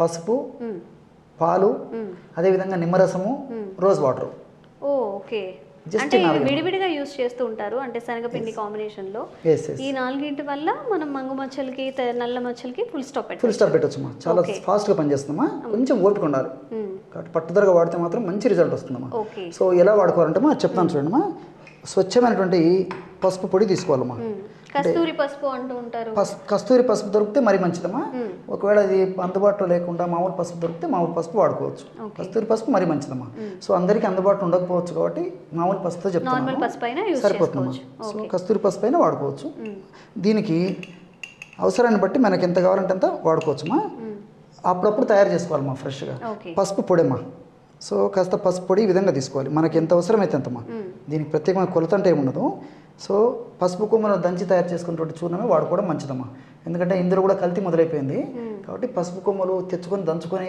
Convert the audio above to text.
పసుపు, పాలు, అదేవిధంగా నిమ్మరసము, రోజ్ వాటర్. ఓకే. అంటే విడివిడిగా యూస్ చేస్తూ ఉంటారు అంటే శనగపిండి కాంబినేషన్ లో. ఈ నాలుగింటి వల్ల మనం మంగు మచ్చలకి నల్ల మచ్చలకి ఫుల్ స్టాప్ పెట్టొచ్చమ్మా. చాలా ఫాస్ట్ గా పనిచేస్తుందమ్మా. కొంచెం ఓపిక ఉండాలి కాబట్టి పట్టుదలగా వాడితే మాత్రం మంచి రిజల్ట్ వస్తుందమ్మా. సో ఎలా వాడుకోవాలంటే చెప్తాను చూడండి. స్వచ్ఛమైనటువంటి పసుపు పొడి తీసుకోవాలమ్మా. కస్తూరి పసుపు అంటూ ఉంటారు. కస్తూరి పసుపు దొరికితే మరీ మంచిదమ్మా. ఒకవేళ అది అందుబాటులో లేకుండా మామూలు పసుపు దొరికితే మామూలు పసుపు వాడుకోవచ్చు. కస్తూరి పసుపు మరీ మంచిదమ్మా. సో అందరికీ అందుబాటులో ఉండకపోవచ్చు కాబట్టి మామూలు పసుపుతో చెప్తాను, సరిపోతుందమ్మా. సో కస్తూరి పసుపు అయినా వాడుకోవచ్చు. దీనికి అవసరాన్ని బట్టి మనకి ఎంత కావాలంటే అంత వాడుకోవచ్చమ్మా. అప్పుడప్పుడు తయారు చేసుకోవాలమ్మా ఫ్రెష్గా. పసుపు పొడమ్మా. సో కాస్త పసుపు పొడి ఈ విధంగా తీసుకోవాలి, మనకి ఎంత అవసరమైతే అంతమ్మా. దీనికి ప్రత్యేకమైన కొలత అంటే ఏముండదు. సో పసుపు కొమ్మను దంచి తయారు చేసుకున్నటువంటి చూర్ణమే వాడుకోవడం మంచిదమ్మా. ఎందుకంటే ఇందులో కూడా కల్తీ మొదలైపోయింది కాబట్టి పసుపు కొమ్మలు తెచ్చుకొని దంచుకొని